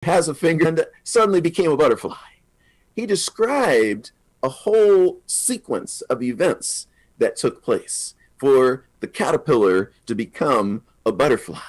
has a finger and suddenly became a butterfly. He described a whole sequence of events that took place for the caterpillar to become a butterfly.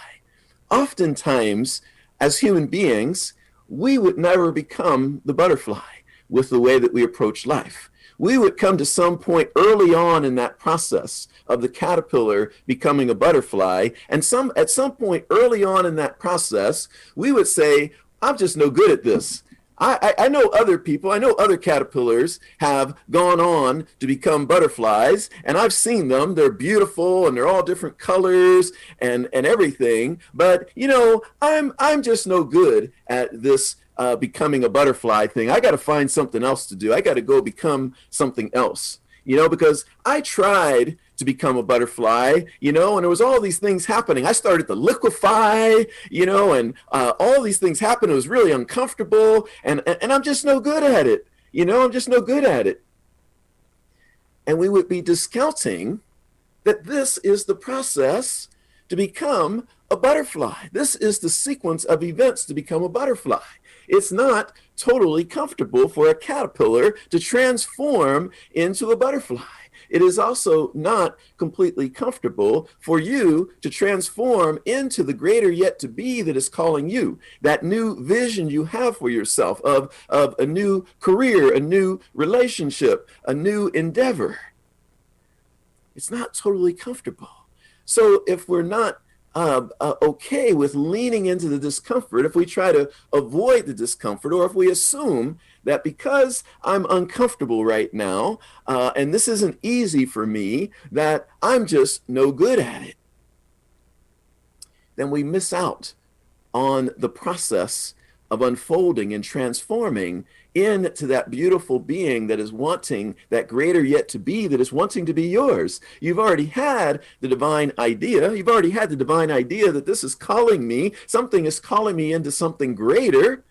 Oftentimes, as human beings, we would never become the butterfly with the way that we approach life. We would come to some point early on in that process of the caterpillar becoming a butterfly, and at some point early on in that process, we would say, I'm just no good at this. I know other people, I know other caterpillars have gone on to become butterflies, and I've seen them. They're beautiful and they're all different colors and everything. But I'm just no good at this becoming a butterfly thing. I got to find something else to do. I got to go become something else. Because I tried to become a butterfly, and there was all these things happening. I started to liquefy, and all these things happened. It was really uncomfortable, and I'm just no good at it. I'm just no good at it. And we would be discounting that this is the process to become a butterfly. This is the sequence of events to become a butterfly. It's not totally comfortable for a caterpillar to transform into a butterfly. It is also not completely comfortable for you to transform into the greater yet to be that is calling you, that new vision you have for yourself of a new career, a new relationship, a new endeavor. It's not totally comfortable. So if we're not okay with leaning into the discomfort, if we try to avoid the discomfort, or if we assume that because I'm uncomfortable right now, and this isn't easy for me, that I'm just no good at it, then we miss out on the process of unfolding and transforming into that beautiful being that is wanting that greater yet to be, that is wanting to be yours. You've already had the divine idea. You've already had the divine idea that this is calling me, something is calling me into something greater.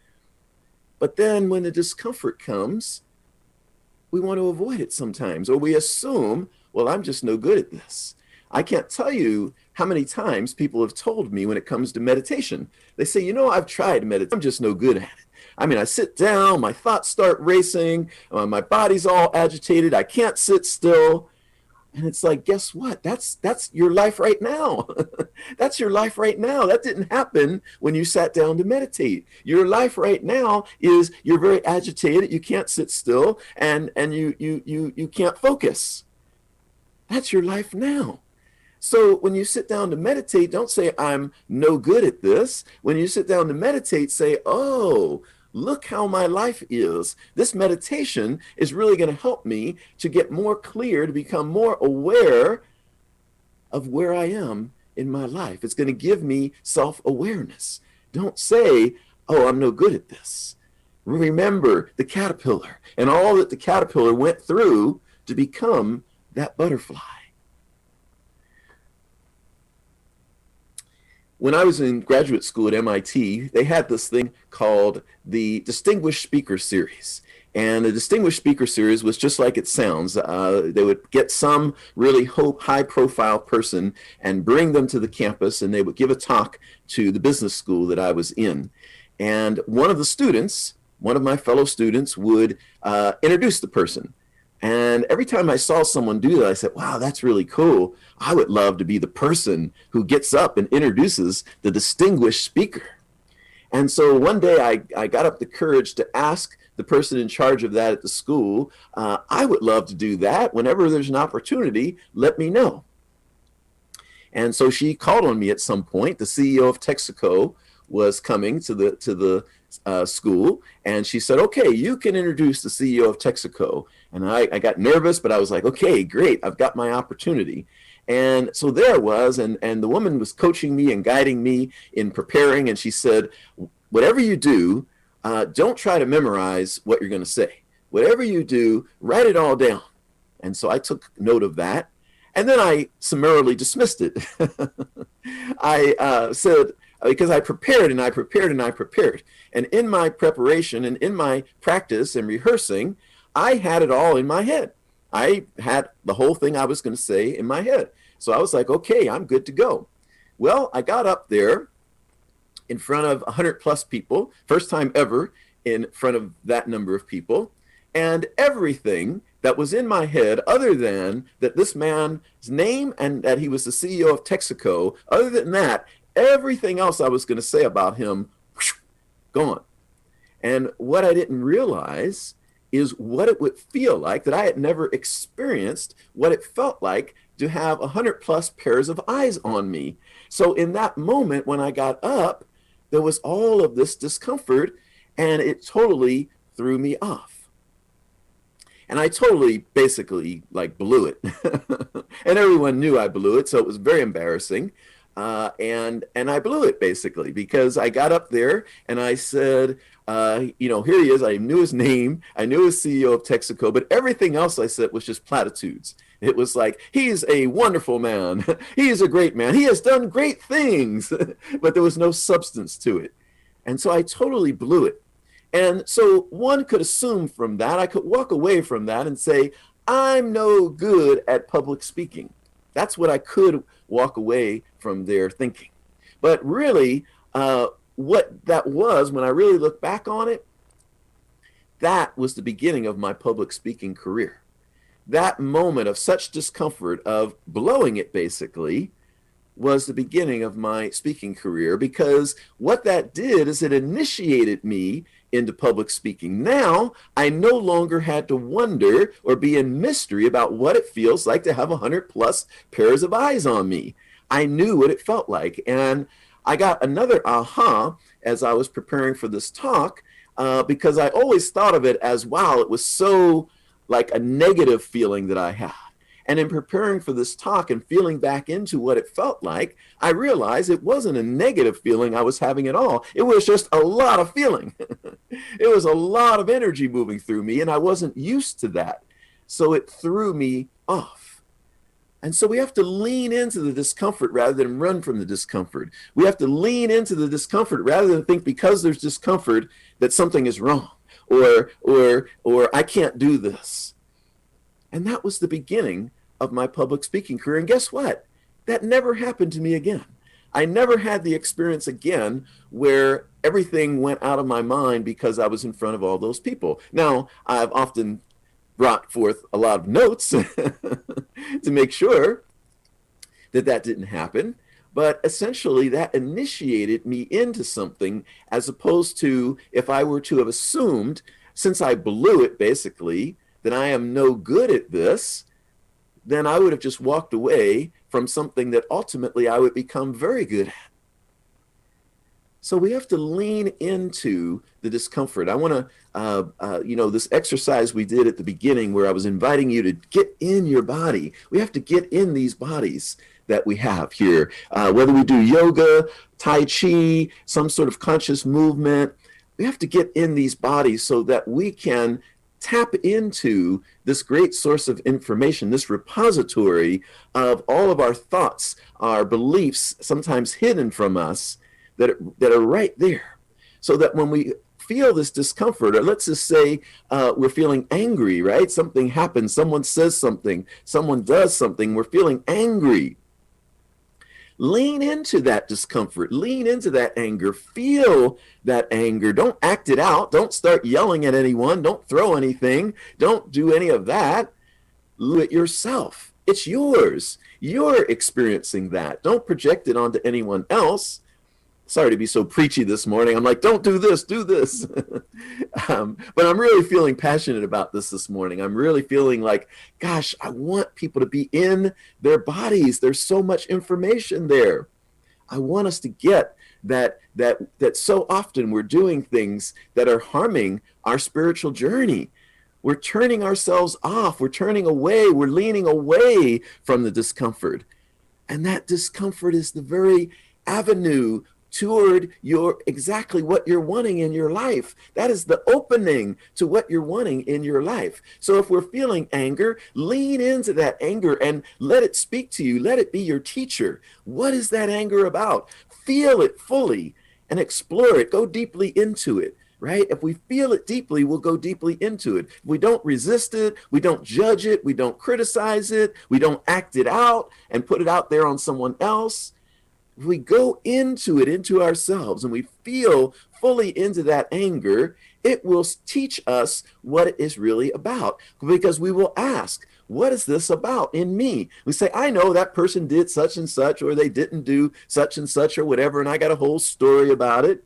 But then when the discomfort comes, we want to avoid it sometimes, or we assume, well, I'm just no good at this. I can't tell you how many times people have told me when it comes to meditation. They say, I've tried to meditate. I'm just no good at it. I mean, I sit down, my thoughts start racing, my body's all agitated, I can't sit still. And it's like, guess what? That's your life right now. That's your life right now. That didn't happen when you sat down to meditate. Your life right now is you're very agitated, you can't sit still, and you can't focus. That's your life now. So when you sit down to meditate, don't say, I'm no good at this. When you sit down to meditate, say, oh, look how my life is. This meditation is really going to help me to get more clear, to become more aware of where I am in my life. It's going to give me self-awareness. Don't say, oh, I'm no good at this. Remember the caterpillar and all that the caterpillar went through to become that butterfly. When I was in graduate school at MIT, they had this thing called the Distinguished Speaker Series. And the Distinguished Speaker Series was just like it sounds. They would get some really high-profile person and bring them to the campus, and they would give a talk to the business school that I was in. And one of my fellow students would introduce the person. And every time I saw someone do that, I said, wow, that's really cool. I would love to be the person who gets up and introduces the distinguished speaker. And so one day I got up the courage to ask the person in charge of that at the school, I would love to do that. Whenever there's an opportunity, let me know. And so she called on me at some point. The CEO of Texaco was coming to the school, and she said, okay, you can introduce the CEO of Texaco. And I got nervous, but I was like, okay, great, I've got my opportunity. And so there it was, and the woman was coaching me and guiding me in preparing, and she said, whatever you do, don't try to memorize what you're going to say. Whatever you do, write it all down. And so I took note of that, and then I summarily dismissed it. I said, because I prepared and I prepared and I prepared. And in my preparation and in my practice and rehearsing, I had it all in my head. I had the whole thing I was going to say in my head. So I was like, okay, I'm good to go. Well, I got up there in front of 100 plus people, first time ever in front of that number of people. And everything that was in my head, other than that this man's name and that he was the CEO of Texaco, other than that, everything else I was going to say about him, whoosh, gone. And what I didn't realize is what it would feel like, that I had never experienced what it felt like to have 100 plus pairs of eyes on me. So in that moment when I got up, there was all of this discomfort, and it totally threw me off. And I totally basically like blew it. And everyone knew I blew it, so it was very embarrassing. And I blew it basically because I got up there and I said, here he is. I knew his name. I knew his CEO of Texaco, but everything else I said was just platitudes. It was like, he's a wonderful man. He is a great man. He has done great things, but there was no substance to it. And so I totally blew it. And so one could assume from that, I could walk away from that and say, I'm no good at public speaking. That's what I could walk away from there thinking. But really, what that was, when I really look back on it, that was the beginning of my public speaking career. That moment of such discomfort, of blowing it basically, was the beginning of my speaking career, because what that did is it initiated me into public speaking. Now, I no longer had to wonder or be in mystery about what it feels like to have 100 plus pairs of eyes on me. I knew what it felt like. And I got another aha as I was preparing for this talk, because I always thought of it as, wow, it was so like a negative feeling that I had. And in preparing for this talk and feeling back into what it felt like, I realized it wasn't a negative feeling I was having at all. It was just a lot of feeling. It was a lot of energy moving through me, and I wasn't used to that. So it threw me off. And so we have to lean into the discomfort rather than run from the discomfort. We have to lean into the discomfort rather than think because there's discomfort that something is wrong, or I can't do this. And that was the beginning of my public speaking career. And guess what? That never happened to me again. I never had the experience again where everything went out of my mind because I was in front of all those people. Now, I've often brought forth a lot of notes to make sure that that didn't happen. But essentially, that initiated me into something, as opposed to if I were to have assumed, since I blew it basically, that I am no good at this, then I would have just walked away from something that ultimately I would become very good at. So we have to lean into the discomfort. I want to, this exercise we did at the beginning where I was inviting you to get in your body. We have to get in these bodies that we have here, whether we do yoga, Tai Chi, some sort of conscious movement. We have to get in these bodies so that we can tap into this great source of information, this repository of all of our thoughts, our beliefs, sometimes hidden from us, that are right there. So that when we feel this discomfort, or let's just say we're feeling angry, right? Something happens, someone says something, someone does something, we're feeling angry. Lean into that discomfort, lean into that anger, feel that anger. Don't act it out. Don't start yelling at anyone. Don't throw anything. Don't do any of that. Do it yourself. It's yours. You're experiencing that. Don't project it onto anyone else. Sorry to be so preachy this morning. I'm like, don't do this, do this. But I'm really feeling passionate about this morning. I'm really feeling like, gosh, I want people to be in their bodies. There's so much information there. I want us to get that so often we're doing things that are harming our spiritual journey. We're turning ourselves off. We're turning away. We're leaning away from the discomfort. And that discomfort is the very avenue toward exactly what you're wanting in your life. That is the opening to what you're wanting in your life. So if we're feeling anger, lean into that anger and let it speak to you. Let it be your teacher. What is that anger about? Feel it fully and explore it. Go deeply into it, right? If we feel it deeply, we'll go deeply into it. We don't resist it. We don't judge it. We don't criticize it. We don't act it out and put it out there on someone else. if we go into it, into ourselves, and we feel fully into that anger, it will teach us what it is really about. Because we will ask, what is this about in me? We say, I know that person did such and such, or they didn't do such and such, or whatever, and I got a whole story about it.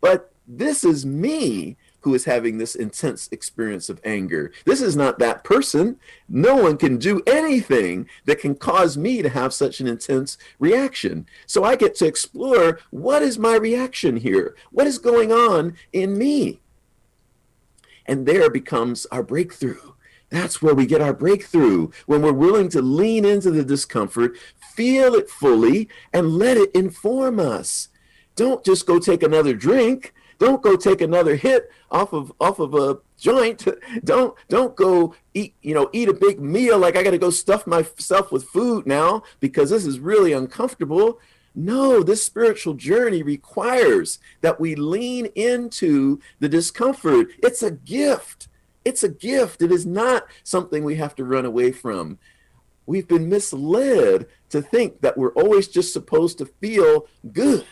But this is me who is having this intense experience of anger. This is not that person. No one can do anything that can cause me to have such an intense reaction. So I get to explore, what is my reaction here? What is going on in me? And there becomes our breakthrough. That's where we get our breakthrough, when we're willing to lean into the discomfort, feel it fully, and let it inform us. Don't just go take another drink. Don't go take another hit off of a joint. Don't go eat a big meal like I got to go stuff myself with food now because this is really uncomfortable. No, this spiritual journey requires that we lean into the discomfort. It's a gift. It's a gift. It is not something we have to run away from. We've been misled to think that we're always just supposed to feel good.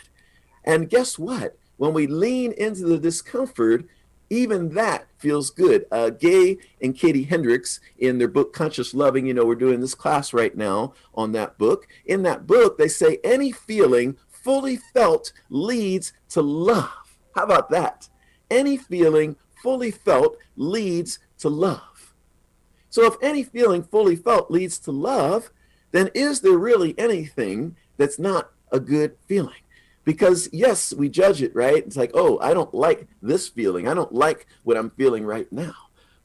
And guess what? When we lean into the discomfort, even that feels good. Gay and Katie Hendricks, in their book, Conscious Loving, we're doing this class right now on that book. In that book, they say any feeling fully felt leads to love. How about that? Any feeling fully felt leads to love. So if any feeling fully felt leads to love, then is there really anything that's not a good feeling? Because yes, we judge it, right? It's like, oh, I don't like this feeling. I don't like what I'm feeling right now.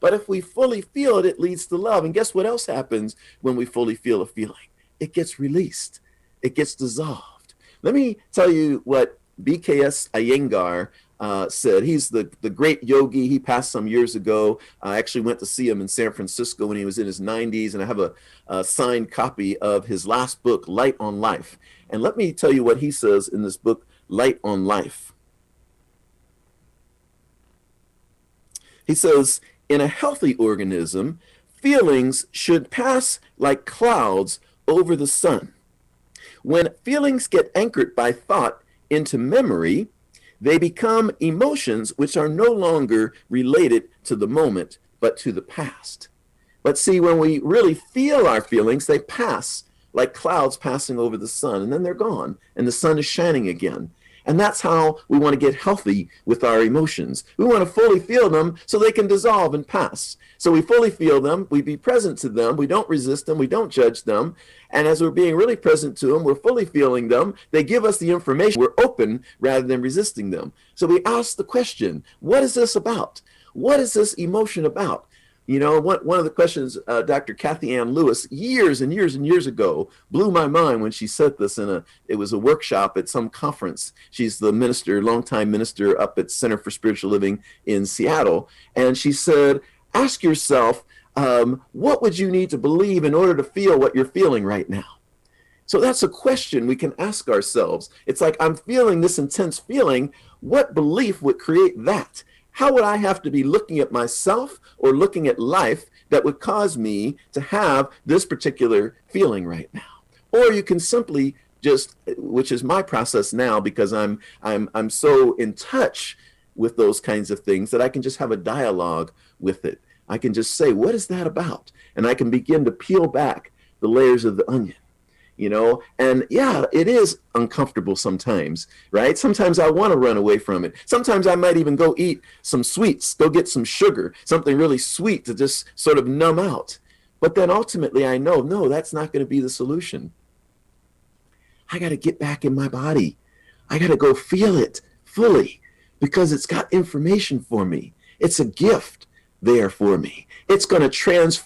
But if we fully feel it, it leads to love. And guess what else happens when we fully feel a feeling? It gets released. It gets dissolved. Let me tell you what BKS Iyengar said. He's the great yogi. He passed some years ago. I actually went to see him in San Francisco when he was in his 90s, and I have a signed copy of his last book, Light on Life. And let me tell you what he says in this book, Light on Life. He says, in a healthy organism, feelings should pass like clouds over the sun. When feelings get anchored by thought into memory, they become emotions which are no longer related to the moment, but to the past. But see, when we really feel our feelings, they pass like clouds passing over the sun, and then they're gone, and the sun is shining again. And that's how we want to get healthy with our emotions. We want to fully feel them so they can dissolve and pass. So we fully feel them, we be present to them, we don't resist them, we don't judge them. And as we're being really present to them, we're fully feeling them, they give us the information, we're open rather than resisting them. So we ask the question, what is this about? What is this emotion about? One of the questions Dr. Kathy Ann Lewis years and years and years ago blew my mind when she said this it was a workshop at some conference. She's the longtime minister up at Center for Spiritual Living in Seattle. And she said, ask yourself, what would you need to believe in order to feel what you're feeling right now? So that's a question we can ask ourselves. It's like, I'm feeling this intense feeling. What belief would create that? How would I have to be looking at myself or looking at life that would cause me to have this particular feeling right now? Or you can simply just, which is my process now, because I'm so in touch with those kinds of things that I can just have a dialogue with it. I can just say, what is that about? And I can begin to peel back the layers of the onion. And yeah, it is uncomfortable sometimes, right? Sometimes I want to run away from it. Sometimes I might even go eat some sweets, go get some sugar, something really sweet to just sort of numb out. But then ultimately I know, no, that's not going to be the solution. I got to get back in my body. I got to go feel it fully because it's got information for me. It's a gift there for me. It's going to transform